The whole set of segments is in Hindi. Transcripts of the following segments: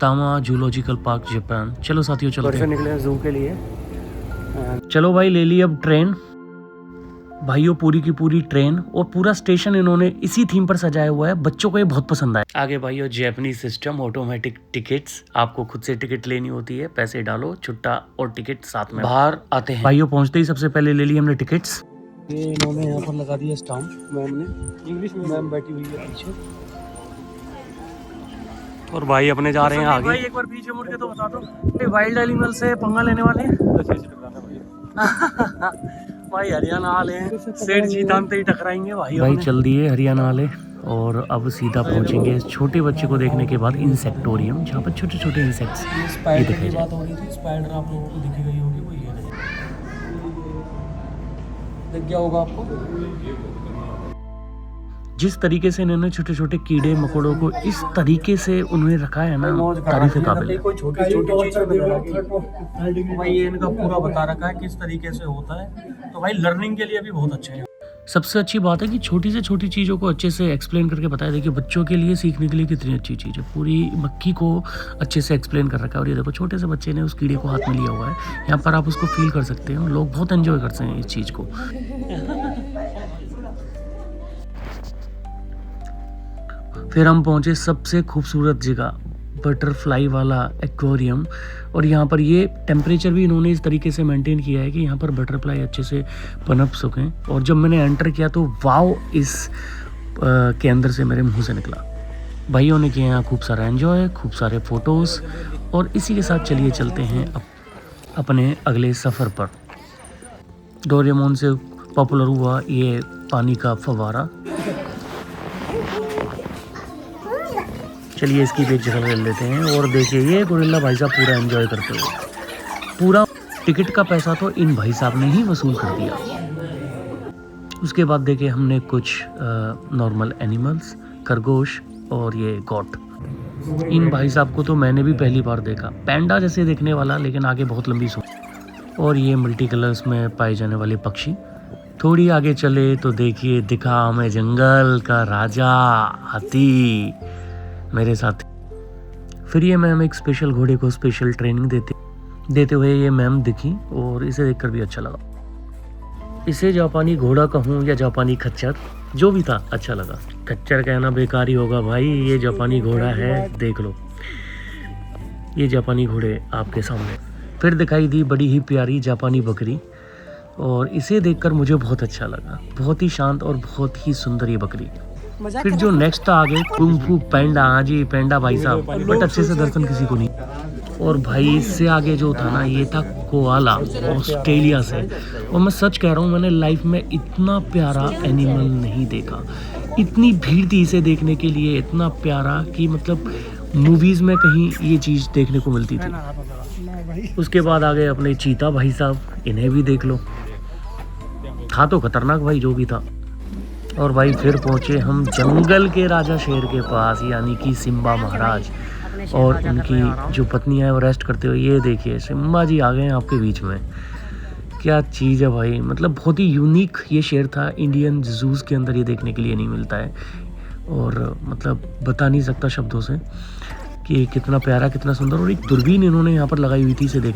तामा जूलॉजिकल पार्क जापान। चलो साथियों चलते हैं, निकले हैं जू के लिए। चलो भाई ले ली अब ट्रेन भाइयों, पूरी की पूरी ट्रेन और पूरा स्टेशन इन्होंने इसी थीम पर सजाया हुआ है। बच्चों को ये बहुत पसंद आया। आगे भाइयों जैपनीज सिस्टम, ऑटोमेटिक टिकट्स, आपको खुद से टिकट लेनी होती है, पैसे डालो, छुट्टा और टिकट साथ में। बाहर आते हैं भाइयों, पहुंचते ही सबसे पहले ले ली हमने टिकट्स। ये इन्होंने यहाँ पर लगा दिया स्टाम्प, मैम ने, इंग्लिश में मैम बैठी हुई है पीछे। और भाई अपने जा रहे हैं आगे। भाई एक बार पीछे मुड़ के तो बता दो, वाइल्ड एनिमल से पंगा लेने वाले भाई हरियाणा वाले हैं, सेठ जी दांते ही टकराएंगे भाई चल दिए हरियाणा वाले। और अब सीधा पहुंचेंगे छोटे बच्चे को देखने के बाद इंसेक्टोरियम, जहाँ पर छोटे छोटे इंसेक्ट्स स्पाइडर की बात हो रही थी। स्पाइडर आप लोगों को दिखी गई होगी, वो ये दिख गया होगा आपको। जिस तरीके से इन्होंने छोटे छोटे कीड़े मकोड़ों को इस तरीके से उन्होंने रखा है ना, तारीफ काबिल है। कोई छोटी छोटी चीज भाई ये इनका पूरा बता रखा है किस तरीके से होता है, तो भाई लर्निंग के लिए भी बहुत अच्छा है। सबसे अच्छी बात है कि छोटी से छोटी चीज़ों को अच्छे से एक्सप्लेन करके बताया। देखिए बच्चों के लिए सीखने के लिए कितनी अच्छी चीज़ है, पूरी मक्खी को अच्छे से एक्सप्लेन कर रखा है। और ये देखो छोटे से बच्चे ने उस कीड़े को हाथ में लिया हुआ है, यहाँ पर आप उसको फील कर सकते हैं। लोग बहुत एंजॉय करते हैं इस चीज़ को। फिर हम पहुंचे सबसे खूबसूरत जगह, बटरफ्लाई वाला एक्वेरियम। और यहाँ पर ये टेम्परेचर भी इन्होंने इस तरीके से मेंटेन किया है कि यहाँ पर बटरफ्लाई अच्छे से पनप सकें। और जब मैंने एंटर किया तो वाव इस के अंदर से मेरे मुंह से निकला। भाइयों ने किया यहाँ खूब सारा एंजॉय, खूब सारे फ़ोटोज़। और इसी के साथ चलिए चलते हैं अपने अगले सफ़र पर। डोरेमोन से पॉपुलर हुआ ये पानी का फव्वारा। चलिए इसकी भी एक झलक ले लेते हैं। और देखिए ये गोरिल्ला भाई साहब पूरा एंजॉय करते हुए, पूरा टिकट का पैसा तो इन भाई साहब ने ही वसूल कर दिया। उसके बाद देखे हमने कुछ नॉर्मल एनिमल्स, खरगोश और ये गॉट। इन भाई साहब को तो मैंने भी पहली बार देखा, पैंडा जैसे देखने वाला, लेकिन आगे बहुत लंबी सूंड। और ये मल्टी कलर्स में पाए जाने वाले पक्षी। थोड़ी आगे चले तो देखिए दिखा हमें जंगल का राजा हाथी मेरे साथ। फिर ये मैम एक स्पेशल घोड़े को स्पेशल ट्रेनिंग देते हुए ये मैम दिखी और इसे देखकर भी अच्छा लगा। इसे जापानी घोड़ा कहूँ या जापानी खच्चर, जो भी था अच्छा लगा। खच्चर कहना बेकार ही होगा भाई, ये जापानी घोड़ा है, देख लो ये जापानी घोड़े आपके सामने। फिर दिखाई दी बड़ी ही प्यारी जापानी बकरी और इसे देखकर मुझे बहुत अच्छा लगा। बहुत ही शांत और बहुत ही सुंदर ये बकरी। फिर जो नेक्स्ट था आगे कुंग फू पैंडा। हाँ जी पैंडा भाई साहब, बट अच्छे से दर्शन किसी को नहीं। और भाई इससे आगे जो था ना, ये था कोआला ऑस्ट्रेलिया से। और मैं सच कह रहा हूँ, मैंने लाइफ में इतना प्यारा एनिमल नहीं देखा। इतनी भीड़ थी इसे देखने के लिए, इतना प्यारा कि मतलब मूवीज़ में कहीं ये चीज़ देखने को मिलती थी। उसके बाद आ गए अपने चीता भाई साहब, इन्हें भी देख लो। था तो खतरनाक भाई जो भी था। और भाई फिर पहुंचे हम जंगल के राजा शेर के पास, यानी कि सिम्बा महाराज। और उनकी जो पत्नी है वो रेस्ट करते हुए, ये देखिए सिम्बा जी आ गए हैं आपके बीच में। क्या चीज़ है भाई, मतलब बहुत ही यूनिक ये शेर था। इंडियन जूज़ के अंदर ये देखने के लिए नहीं मिलता है। और मतलब बता नहीं सकता शब्दों से कि कितना प्यारा, कितना सुंदर। और एक दूरबीन इन्होंने यहाँ पर लगाई हुई थी इसे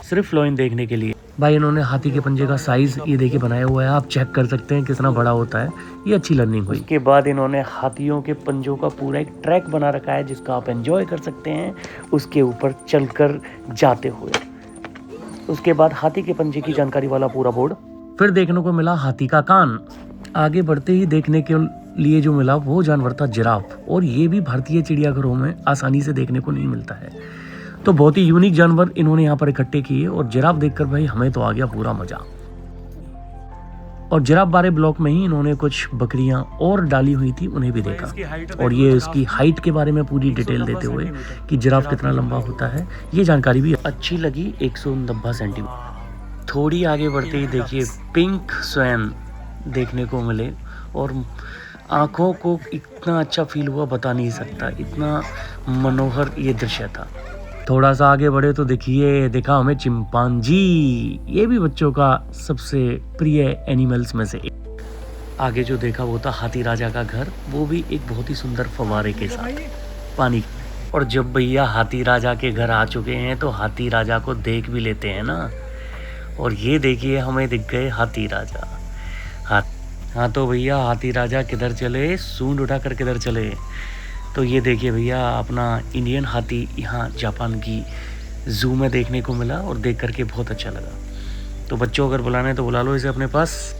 सिर्फ लोइन देखने के लिए। भाई इन्होंने हाथी के पंजे का साइज ये देखिए बनाया हुआ है, आप चेक कर सकते हैं कितना बड़ा होता है। ये अच्छी लर्निंग हुई। उसके बाद इन्होंने हाथियों के पंजों का पूरा एक ट्रैक बना रखा है, जिसका आप एंजॉय कर सकते हैं उसके ऊपर चलकर जाते हुए। उसके बाद हाथी के पंजे की जानकारी वाला पूरा बोर्ड। फिर देखने को मिला हाथी का कान। आगे बढ़ते ही देखने के लिए जो मिला वो जानवर था जिराफ। और ये भी भारतीय चिड़ियाघरों में आसानी से देखने को नहीं मिलता है। तो बहुत ही यूनिक जानवर इन्होंने यहाँ पर इकट्ठे किए। और जिराफ देखकर भाई हमें तो आ गया पूरा मजा। और जिराफ बारे ब्लॉक में ही इन्होंने कुछ बकरियां और डाली हुई थी, उन्हें भी देखा। और ये इसकी हाइट के बारे में पूरी डिटेल देते हुए कि जिराफ कितना लंबा होता है, ये जानकारी भी अच्छी लगी। 190 सेंटीमीटर। थोड़ी आगे बढ़ते ही देखिए पिंक स्वैन देखने को मिले। और आँखों को इतना अच्छा फील हुआ बता नहीं सकता, इतना मनोहर ये दृश्य था। थोड़ा सा आगे बढ़े तो देखिए देखा हमें चिंपांजी। ये भी बच्चों का सबसे प्रिय एनिमल्स में से एक। आगे जो देखा वो था हाथी राजा का घर, वो भी एक बहुत ही सुंदर फव्वारे के साथ पानी। और जब भैया हाथी राजा के घर आ चुके हैं तो हाथी राजा को देख भी लेते हैं ना। और ये देखिए हमें दिख गए हाथी राजा। हाँ तो भैया हाथी राजा किधर चले, सूंड उठाकर किधर चले। तो ये देखिए भैया अपना इंडियन हाथी यहाँ जापान की ज़ू में देखने को मिला और देख करके बहुत अच्छा लगा। तो बच्चों अगर बुलाना है तो बुला लो इसे अपने पास।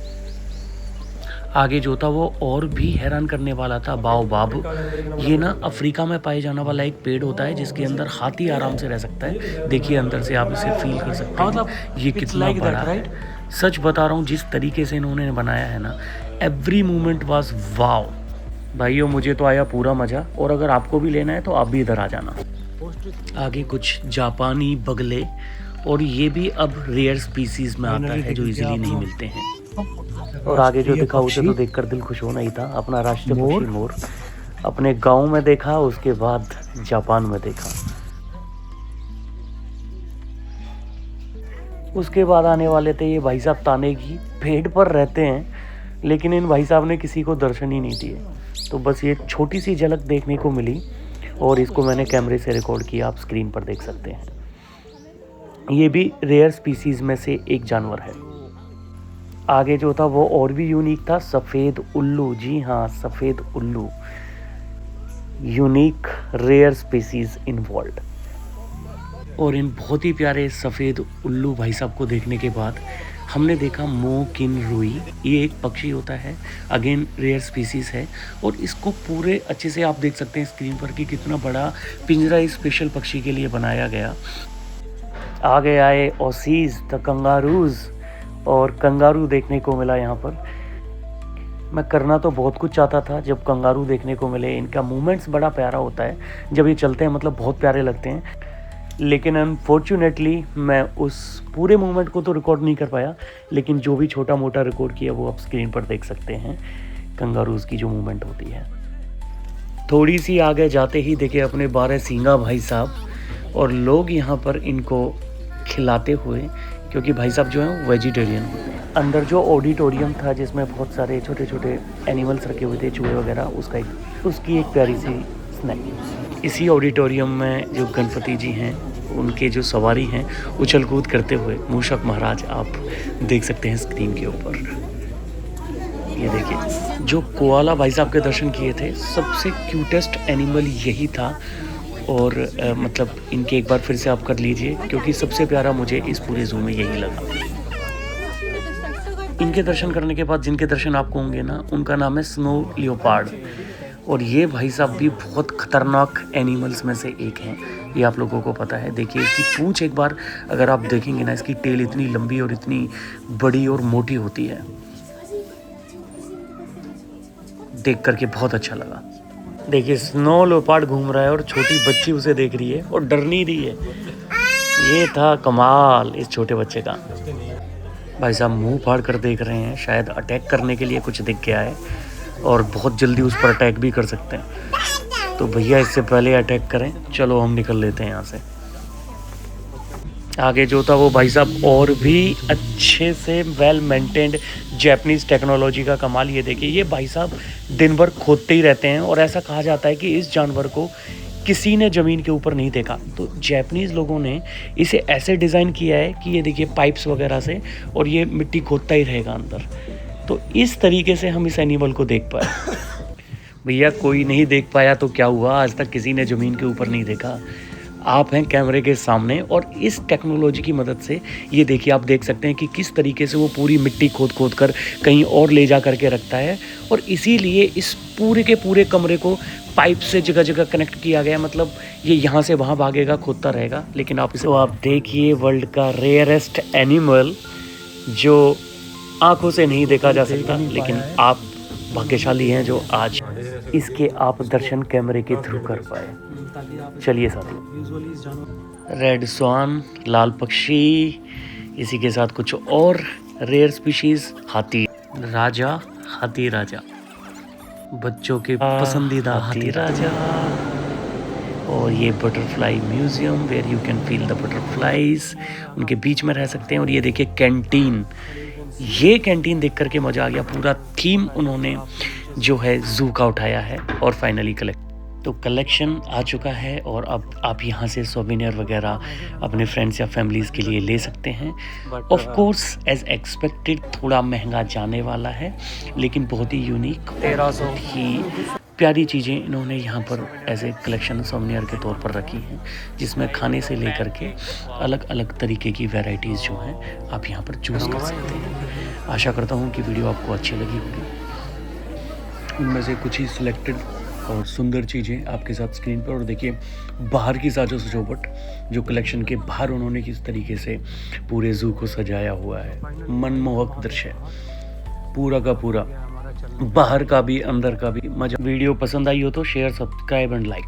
आगे जो था वो और भी हैरान करने वाला था, बाओबाब। ये ना अफ्रीका में पाए जाने वाला एक पेड़ होता है जिसके अंदर हाथी आराम से रह सकता है। देखिए अंदर से आप इसे फील कर सकते हैं ये कितना बड़ा है। सच बता रहा हूँ जिस तरीके से इन्होंने बनाया है ना, एवरी मोमेंट वाज वाव। भाइयों मुझे तो आया पूरा मज़ा, और अगर आपको भी लेना है तो आप भी इधर आ जाना। आगे कुछ जापानी बगले, और ये भी अब रेयर स्पीसीज में आता है जो इजीली नहीं मिलते हैं। और आगे जो दिखा उसे तो देखकर दिल खुश होना ही था। अपना राष्ट्रीय पक्षी मोर अपने गांव में देखा, उसके बाद जापान में देखा, उसके बाद आने वाले थे ये भाई साहब ताने की। पेड़ पर रहते हैं लेकिन इन भाई साहब ने किसी को दर्शन ही नहीं दिए। तो बस ये छोटी सी झलक देखने को मिली और इसको मैंने कैमरे से रिकॉर्ड किया, आप स्क्रीन पर देख सकते हैं। ये भी रेयर स्पीसीज में से एक जानवर है। आगे जो था वो और भी यूनिक था, सफ़ेद उल्लू। जी हाँ, सफ़ेद उल्लू, unique rare species in world. और इन बहुत ही प्यारे सफ़ेद उल्लू भाई साहब को देखने के बाद हमने देखा मोकिनरुई। ये एक पक्षी होता है, अगेन रेयर स्पीसीज़ है, और इसको पूरे अच्छे से आप देख सकते हैं स्क्रीन पर कि कितना बड़ा पिंजरा इस स्पेशल पक्षी के लिए बनाया गया। आगे आए ऑसीज द कंगारूज, और कंगारू देखने को मिला यहाँ पर। मैं करना तो बहुत कुछ चाहता था जब कंगारू देखने को मिले। इनका मूवमेंट्स बड़ा प्यारा होता है जब ये चलते हैं, मतलब बहुत प्यारे लगते हैं। लेकिन अनफॉर्चुनेटली मैं उस पूरे मूवमेंट को तो रिकॉर्ड नहीं कर पाया, लेकिन जो भी छोटा मोटा रिकॉर्ड किया वो आप स्क्रीन पर देख सकते हैं, कंगारूज की जो मूवमेंट होती है। थोड़ी सी आगे जाते ही देखे अपने 12 सींगा भाई साहब, और लोग यहाँ पर इनको खिलाते हुए, क्योंकि भाई साहब जो हैं वेजिटेरियन होते हैं। अंदर जो ऑडिटोरियम था जिसमें बहुत सारे छोटे छोटे एनिमल्स रखे हुए थे, चूहे वगैरह, उसकी एक प्यारी सी स्नैक। इसी ऑडिटोरियम में जो गणपति जी हैं उनके जो सवारी हैं उछल कूद करते हुए मूषक महाराज आप देख सकते हैं स्क्रीन के ऊपर। ये देखिए जो कोआला भाई साहब के दर्शन किए थे, सबसे क्यूटेस्ट एनिमल यही था। और मतलब इनके एक बार फिर से आप कर लीजिए, क्योंकि सबसे प्यारा मुझे इस पूरे ज़ू में यही लगा। इनके दर्शन करने के बाद जिनके दर्शन आपको होंगे ना, उनका नाम है स्नो लियोपार्ड। और ये भाई साहब भी बहुत खतरनाक एनिमल्स में से एक हैं, ये आप लोगों को पता है। देखिए इसकी पूंछ एक बार अगर आप देखेंगे ना, इसकी टेल इतनी लंबी और इतनी बड़ी और मोटी होती है, देख करके बहुत अच्छा लगा। देखिए स्नो लियोपार्ड घूम रहा है और छोटी बच्ची उसे देख रही है और डर नहीं रही है। ये था कमाल इस छोटे बच्चे का। भाई साहब मुंह फाड़ कर देख रहे हैं, शायद अटैक करने के लिए कुछ दिख गया है और बहुत जल्दी उस पर अटैक भी कर सकते हैं। तो भैया इससे पहले अटैक करें, चलो हम निकल लेते हैं यहाँ से। आगे जो था वो भाई साहब और भी अच्छे से वेल मेंटेन्ड जैपनीज़ टेक्नोलॉजी का कमाल। ये देखिए ये भाई साहब दिन भर खोदते ही रहते हैं, और ऐसा कहा जाता है कि इस जानवर को किसी ने ज़मीन के ऊपर नहीं देखा। तो जैपनीज़ लोगों ने इसे ऐसे डिज़ाइन किया है कि ये देखिए पाइप्स वगैरह से, और ये मिट्टी खोदता ही रहेगा अंदर। तो इस तरीके से हम इस एनिमल को देख पाए। भैया कोई नहीं देख पाया तो क्या हुआ, आज तक किसी ने ज़मीन के ऊपर नहीं देखा। आप हैं कैमरे के सामने, और इस टेक्नोलॉजी की मदद से ये देखिए आप देख सकते हैं कि किस तरीके से वो पूरी मिट्टी खोद कर कहीं और ले जा करके रखता है। और इसीलिए इस पूरे के पूरे कमरे को पाइप से जगह जगह कनेक्ट किया गया। मतलब ये यहाँ से वहाँ भागेगा, खोदता रहेगा, लेकिन आप इसे तो आप देखिए वर्ल्ड का रेयरेस्ट एनिमल जो आंखों से नहीं देखा जा सकता, लेकिन आप भाग्यशाली हैं जो आज इसके आप दर्शन कैमरे के थ्रू कर पाए। चलिए साथियों, रेड स्वान, लाल पक्षी, इसी के साथ कुछ और रेयर स्पीशीज, हाथी राजा, हाथी राजा, बच्चों के पसंदीदा हाथी राजा। और ये butterfly museum where you can feel the butterflies, उनके बीच में रह सकते हैं। और ये देखिए कैंटीन, ये कैंटीन देख करके मज़ा आ गया। पूरा थीम उन्होंने जो है ज़ू का उठाया है और फाइनली कलेक्ट। तो कलेक्शन आ चुका है और अब आप यहाँ से सोवेनियर वगैरह अपने फ्रेंड्स या फैमिलीज़ के लिए ले सकते हैं। ऑफ कोर्स एज एक्सपेक्टेड थोड़ा महंगा जाने वाला है, लेकिन बहुत ही यूनिक 1300 ही प्यारी चीज़ें इन्होंने यहाँ पर एज ए कलेक्शन सोवेनियर के तौर पर रखी हैं, जिसमें खाने से लेकर के अलग अलग तरीके की वैरायटीज़ जो हैं आप यहाँ पर चूज़ कर सकते हैं। आशा करता हूँ कि वीडियो आपको अच्छी लगी होगी। उनमें से कुछ ही सिलेक्टेड और सुंदर चीज़ें आपके साथ स्क्रीन पर। और देखिए बाहर की साजो सजावट, जो कलेक्शन के बाहर उन्होंने किस तरीके से पूरे ज़ू को सजाया हुआ है, मनमोहक दृश्य पूरा का पूरा, बाहर का भी अंदर का भी मजा। वीडियो पसंद आई हो तो शेयर, सब्सक्राइब एंड लाइक।